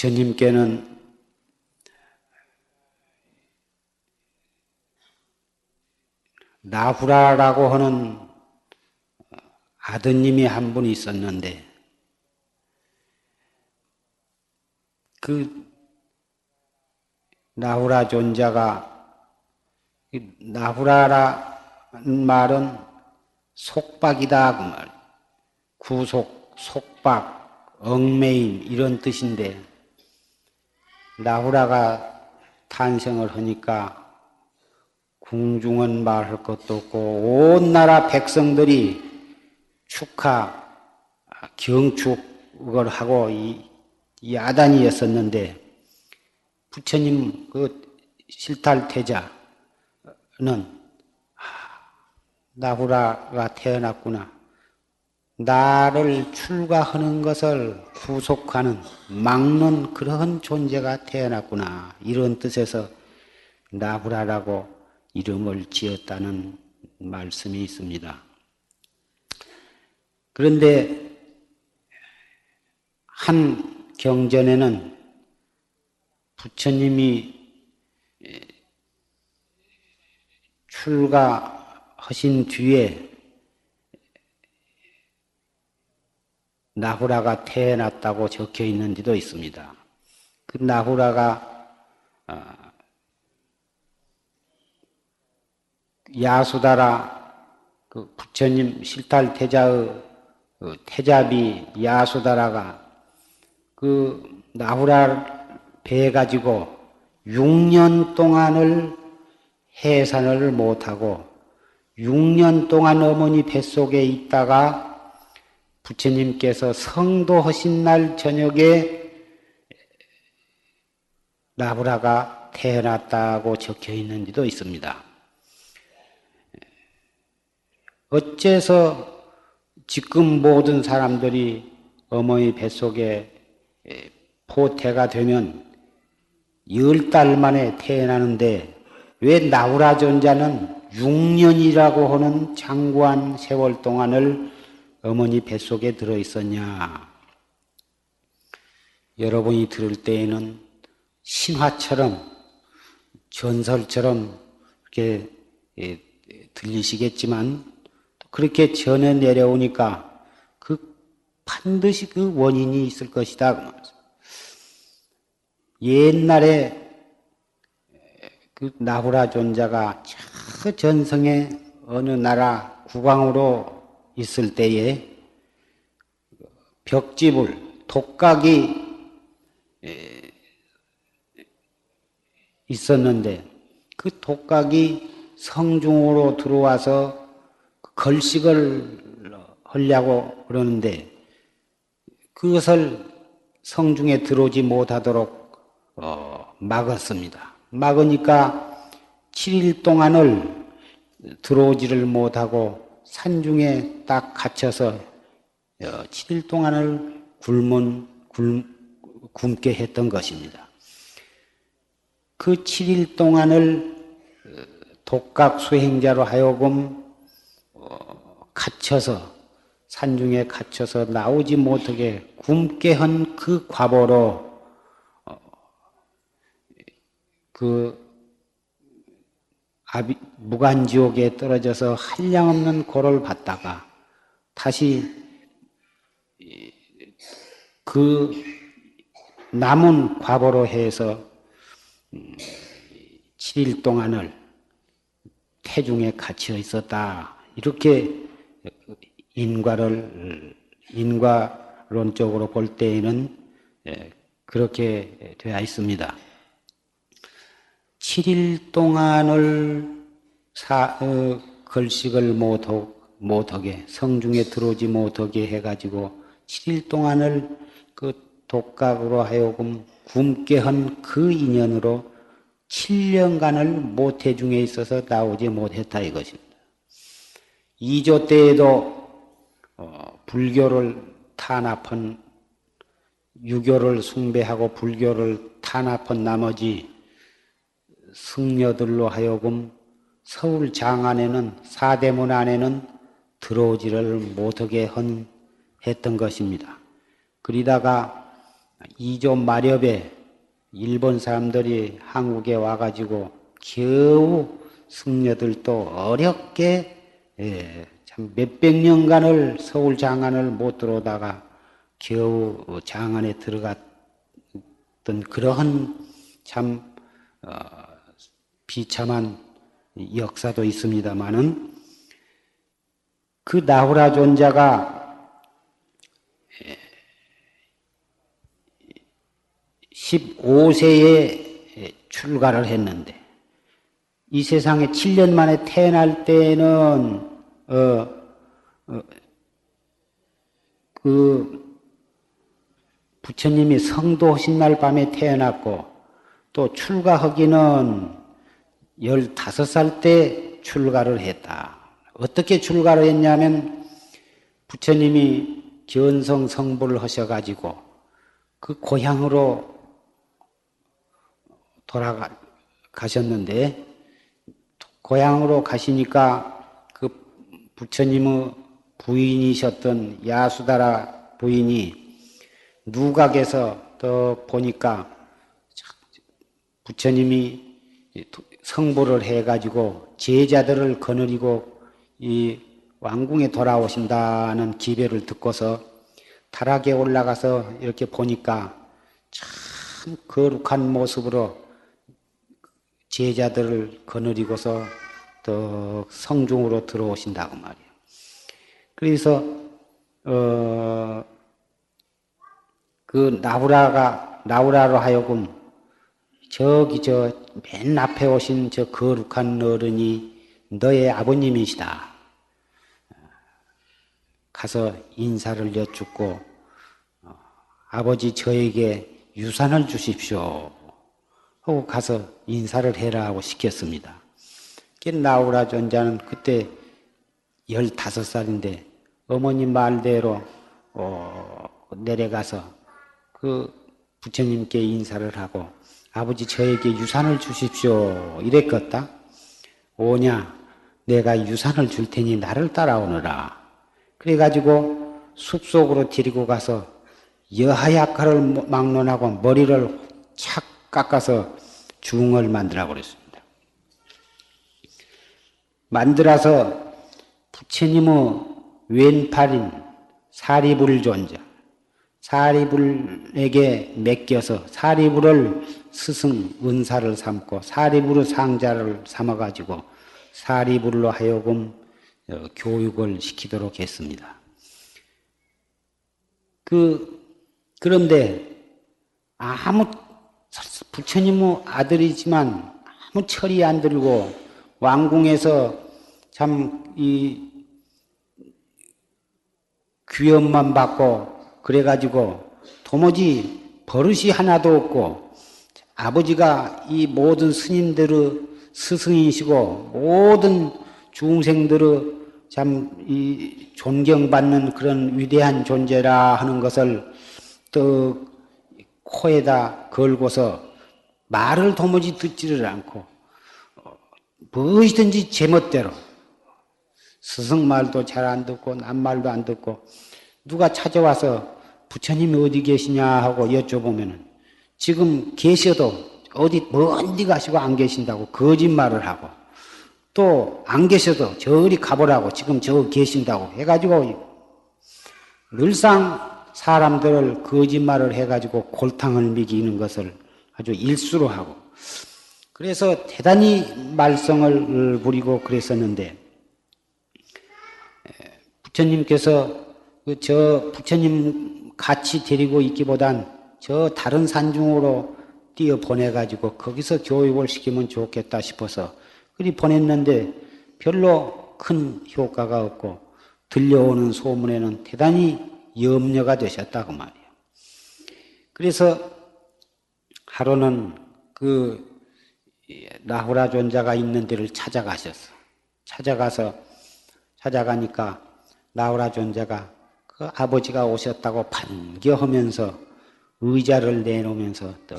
부처님께는 나후라라고 하는 아드님이 한 분 있었는데 그 나후라 존자가 나후라라는 말은 속박이다 그 말. 구속, 속박, 얽매임 이런 뜻인데 나후라가 탄생을 하니까 궁중은 말할 것도 없고 온 나라 백성들이 축하, 경축을 하고 이 야단이었었는데 부처님 그 실탈태자는 나후라가 태어났구나. 나를 출가하는 것을 구속하는, 막는 그런 존재가 태어났구나. 이런 뜻에서 나후라라고 이름을 지었다는 말씀이 있습니다. 그런데 한 경전에는 부처님이 출가하신 뒤에 나후라가 태어났다고 적혀 있는 데도 있습니다. 그 나후라가 야수다라 그 부처님 실탈태자의 태자비 야수다라가 그 나후라를 배 가지고 6년 동안을 해산을 못하고 6년 동안 어머니 뱃속에 있다가 부처님께서 성도하신 날 저녁에 나후라가 태어났다고 적혀 있는 데도 있습니다. 어째서 지금 모든 사람들이 어머니 뱃속에 포태가 되면 10달 만에 태어나는데 왜 나후라 존자는 6년이라고 하는 장구한 세월 동안을 어머니 뱃속에 들어있었냐? 여러분이 들을 때에는 신화처럼 전설처럼 이렇게 들리시겠지만 그렇게 전해 내려오니까 반드시 그 원인이 있을 것이다. 옛날에 그 나후라 존자가 저 전성의 어느 나라 국왕으로 있을 때에 벽지불, 독각이 있었는데 그 독각이 성중으로 들어와서 걸식을 하려고 그러는데 그것을 성중에 들어오지 못하도록 막았습니다. 막으니까 7일 동안을 들어오지를 못하고 산중에 딱 갇혀서 7일 동안을 굶게 했던 것입니다. 그 7일 동안을 독각 수행자로 하여금 갇혀서 산중에 갇혀서 나오지 못하게 굶게 한 그 과보로 그 무간지옥에 떨어져서 한량없는 고를 받다가 다시 그 남은 과보로 해서 7일 동안을 태중에 갇혀 있었다. 이렇게 인과론적으로 볼 때에는 그렇게 되어 있습니다. 7일 동안을 걸식을 못하게 성중에 들어오지 못하게 해가지고 7일 동안을 그 독각으로 하여금 굶게 한 그 인연으로 7년간을 모태중에 있어서 나오지 못했다 이것입니다. 2조 때에도 불교를 탄압한 유교를 숭배하고 불교를 탄압한 나머지 승려들로 하여금 서울 장안에는 사대문 안에는 들어오지를 못하게 했던 것입니다. 그러다가 이조 마렵에 일본 사람들이 한국에 와가지고 겨우 승려들도 어렵게 참 몇백 년간을 서울 장안을 못 들어오다가 겨우 장안에 들어갔던 그러한 참 비참한 역사도 있습니다마는 그 나후라 존자가 15세에 출가를 했는데 이 세상에 7년 만에 태어날 때는 그 부처님이 성도하신 날 밤에 태어났고 또 출가하기는 15살 때 출가를 했다. 어떻게 출가를 했냐면 부처님이 견성 성불을 하셔가지고 그 고향으로 돌아가셨는데 고향으로 가시니까 그 부처님의 부인이셨던 야수다라 부인이 누각에서 또 보니까 부처님이 성불을 해가지고 제자들을 거느리고 이 왕궁에 돌아오신다는 기별을 듣고서 타락에 올라가서 이렇게 보니까 참 거룩한 모습으로 제자들을 거느리고서 또 성중으로 들어오신다고 말이에요. 그래서 그 나우라로 하여금 저기 저 맨 앞에 오신 저 거룩한 어른이 너의 아버님이시다. 가서 인사를 여쭙고 아버지 저에게 유산을 주십시오 하고 가서 인사를 해라 하고 시켰습니다. 나우라 존자는 그때 15살인데 어머님 말대로 내려가서 그 부처님께 인사를 하고 아버지 저에게 유산을 주십시오 이랬겠다. 오냐 내가 유산을 줄 테니 나를 따라오너라. 그래가지고 숲속으로 데리고 가서 여하약화를 막론하고 머리를 착 깎아서 중을 만들라고 그랬습니다. 만들어서 부처님의 왼팔인 사리불 존자, 사리불에게 맡겨서 사리불을 스승 은사를 삼고 사리불의 상자를 삼아가지고 사리불로 하여금 교육을 시키도록 했습니다. 그런데 부처님의 아들이지만 아무 철이 안 들고 왕궁에서 참 이 귀염만 받고 그래가지고 도무지 버릇이 하나도 없고 아버지가 이 모든 스님들의 스승이시고 모든 중생들의 참 이 존경받는 그런 위대한 존재라 하는 것을 또 코에다 걸고서 말을 도무지 듣지를 않고 무엇이든지 제멋대로 스승 말도 잘 안 듣고 남 말도 안 듣고 누가 찾아와서 부처님이 어디 계시냐 하고 여쭤보면은 지금 계셔도 어디 먼데 가시고 안 계신다고 거짓말을 하고 또 안 계셔도 저리 가보라고 지금 저 계신다고 해가지고 늘상 사람들을 거짓말을 해가지고 골탕을 먹이는 것을 아주 일수로 하고 그래서 대단히 말썽을 부리고 그랬었는데 부처님께서 저 부처님 같이 데리고 있기보단 저 다른 산중으로 띄어 보내가지고 거기서 교육을 시키면 좋겠다 싶어서 그리 보냈는데 별로 큰 효과가 없고 들려오는 소문에는 대단히 염려가 되셨다고 말이에요. 그래서 하루는 그 나후라 존자가 있는 데를 찾아가니까 나후라 존자가 그 아버지가 오셨다고 반겨하면서 의자를 내놓으면서 또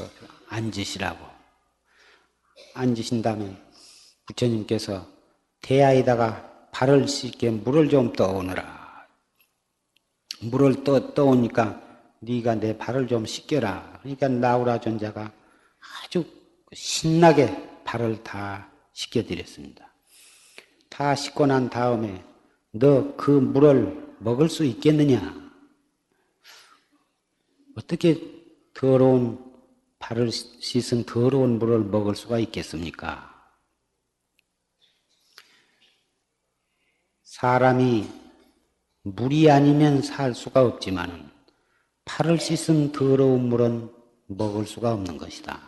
앉으신다면 부처님께서 대야에다가 발을 씻게 물을 좀 떠오느라 물을 떠오니까 네가 내 발을 좀 씻겨라. 그러니까 나우라 존자가 아주 신나게 발을 다 씻겨드렸습니다. 다 씻고 난 다음에 너 그 물을 먹을 수 있겠느냐? 어떻게 더러운 발을 씻은 더러운 물을 먹을 수가 있겠습니까? 사람이 물이 아니면 살 수가 없지만 발을 씻은 더러운 물은 먹을 수가 없는 것이다.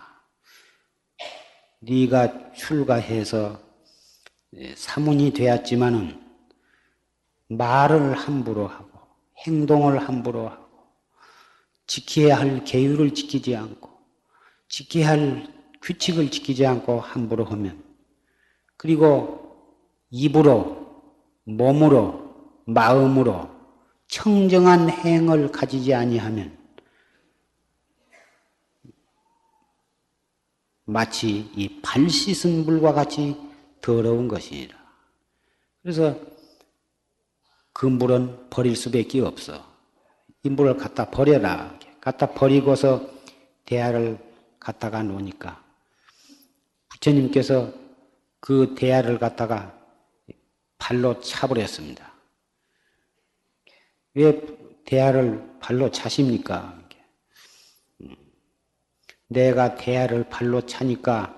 네가 출가해서 사문이 되었지만은 말을 함부로 하고 행동을 함부로 하고 지켜야 할 계율을 지키지 않고 지켜야 할 규칙을 지키지 않고 함부로 하면 그리고 입으로 몸으로 마음으로 청정한 행을 가지지 아니하면 마치 이 발 씻은 물과 같이 더러운 것이니라. 그래서 그 물은 버릴 수밖에 없어. 이 물을 갖다 버려라. 갖다 버리고서 대야를 갖다가 놓으니까 부처님께서 그 대야를 갖다가 발로 차버렸습니다. 왜 대야를 발로 차십니까? 내가 대야를 발로 차니까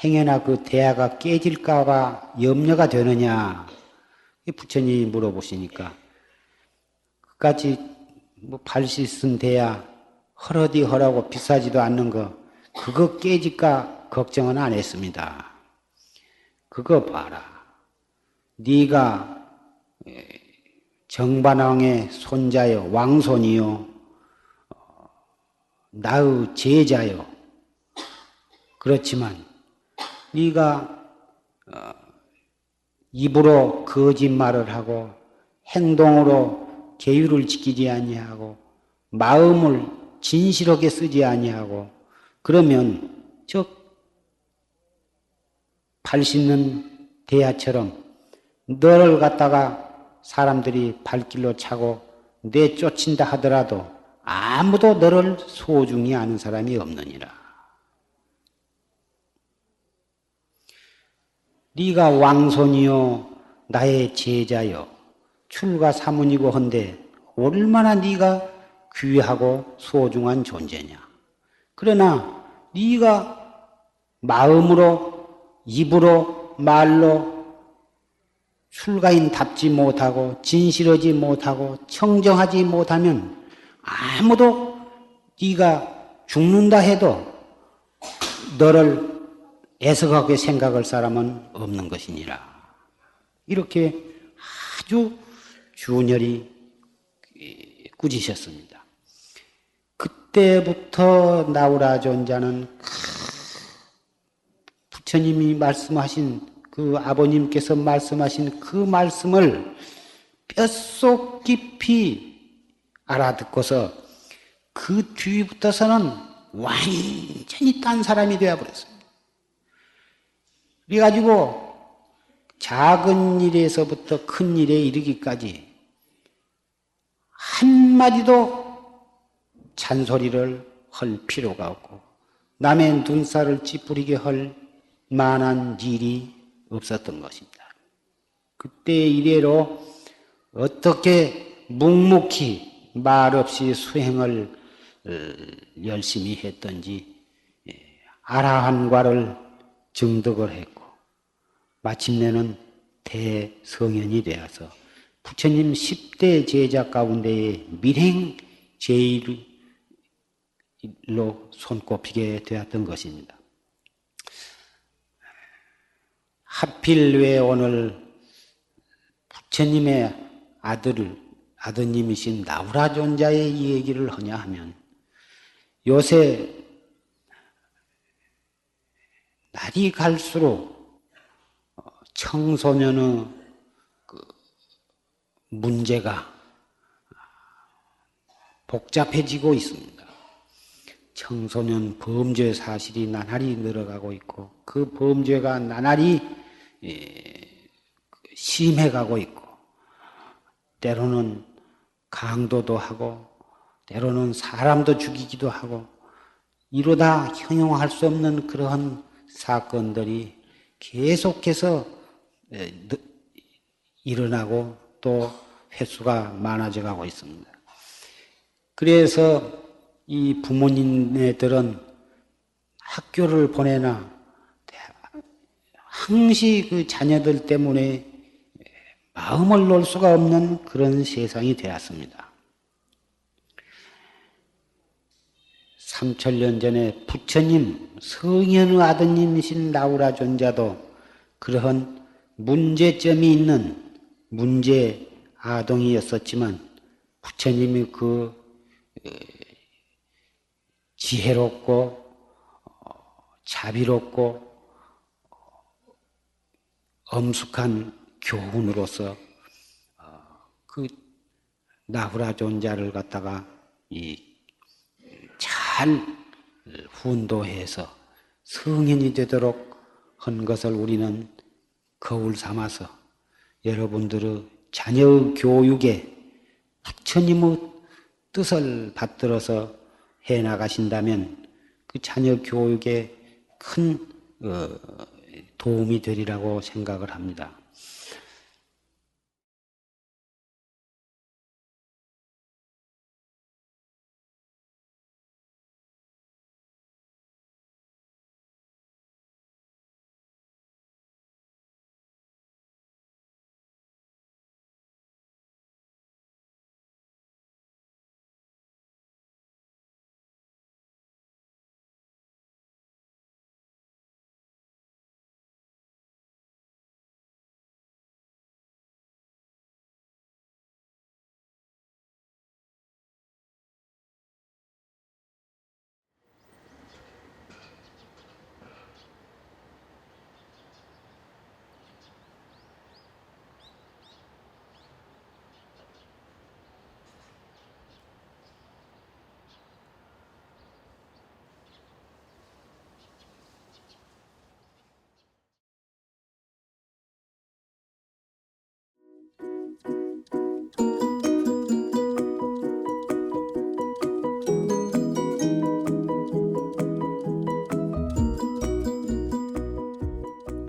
행여나 그 대야가 깨질까봐 염려가 되느냐? 부처님이 물어보시니까 그까지 뭐 발 씻은 대야 헐어디 헐하고 비싸지도 않는 거 그거 깨질까 걱정은 안 했습니다. 그거 봐라. 네가 정반왕의 손자요 왕손이요 나의 제자요. 그렇지만 네가 입으로 거짓말을 하고 행동으로 계율을 지키지 아니하고 마음을 진실하게 쓰지 아니하고 그러면 저 발 씻는 대야처럼 너를 갖다가 사람들이 발길로 차고 내쫓인다 하더라도 아무도 너를 소중히 아는 사람이 없느니라. 네가 왕손이요 나의 제자요 출가 사문이고 한데 얼마나 네가 귀하고 소중한 존재냐. 그러나 네가 마음으로 입으로 말로 출가인답지 못하고 진실하지 못하고 청정하지 못하면 아무도 네가 죽는다 해도 너를 애석하게 생각할 사람은 없는 것이니라. 이렇게 아주 준열히 꾸짖으셨습니다. 그때부터 나우라 존자는 부처님이 말씀하신 그 아버님께서 말씀하신 그 말씀을 뼛속 깊이 알아듣고서 그 뒤부터서는 완전히 딴 사람이 되어버렸습니다. 그래가지고 작은 일에서부터 큰 일에 이르기까지 한마디도 잔소리를 할 필요가 없고 남의 눈살을 찌푸리게 할 만한 일이 없었던 것입니다. 그때 이래로 어떻게 묵묵히 말없이 수행을 열심히 했던지 아라한과를 증득을 했고 마침내는 대성현이 되어서 부처님 10대 제자 가운데에 밀행 제일로 손꼽히게 되었던 것입니다. 하필 왜 오늘 부처님의 아드님이신 나우라 존자의 이 얘기를 하냐 하면 요새 날이 갈수록 청소년의 그 문제가 복잡해지고 있습니다. 청소년 범죄 사실이 나날이 늘어가고 있고 그 범죄가 나날이 심해가고 있고 때로는 강도도 하고 때로는 사람도 죽이기도 하고 이루다 형용할 수 없는 그러한 사건들이 계속해서 일어나고 또 횟수가 많아져 가고 있습니다. 그래서 이 부모님들은 학교를 보내나 항시 그 자녀들 때문에 마음을 놓을 수가 없는 그런 세상이 되었습니다. 3000년 전에 부처님, 성현의 아드님이신 나우라 존자도 그러한 문제점이 있는 문제 아동이었었지만 부처님이 그 지혜롭고 자비롭고 엄숙한 교훈으로서 그 나후라 존자를 갖다가 잘 훈도해서 성현이 되도록 한 것을 우리는 거울 삼아서 여러분들의 자녀 교육에 부처님의 뜻을 받들어서 해 나가신다면 그 자녀 교육에 큰 도움이 되리라고 생각을 합니다.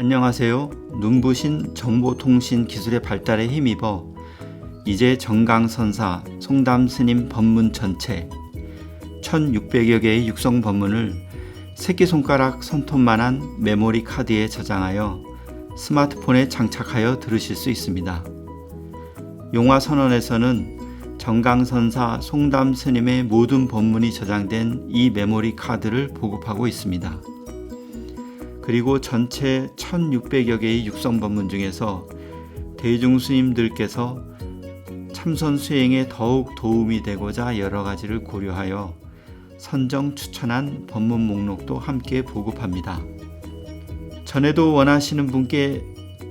안녕하세요. 눈부신 정보통신 기술의 발달에 힘입어 이제 정강선사 송담스님 법문 전체 1600여 개의 육성 법문을 새끼손가락 손톱만한 메모리 카드에 저장하여 스마트폰에 장착하여 들으실 수 있습니다. 용화선언에서는 정강선사 송담스님의 모든 법문이 저장된 이 메모리 카드를 보급하고 있습니다. 그리고 전체 1600여 개의 육성 법문 중에서 대중스님들께서 참선 수행에 더욱 도움이 되고자 여러 가지를 고려하여 선정 추천한 법문 목록도 함께 보급합니다. 전에도 원하시는 분께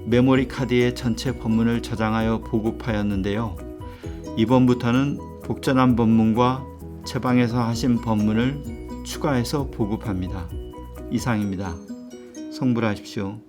메모리 카드에 전체 법문을 저장하여 보급하였는데요. 이번부터는 복전한 법문과 제방에서 하신 법문을 추가해서 보급합니다. 이상입니다. 성불하십시오.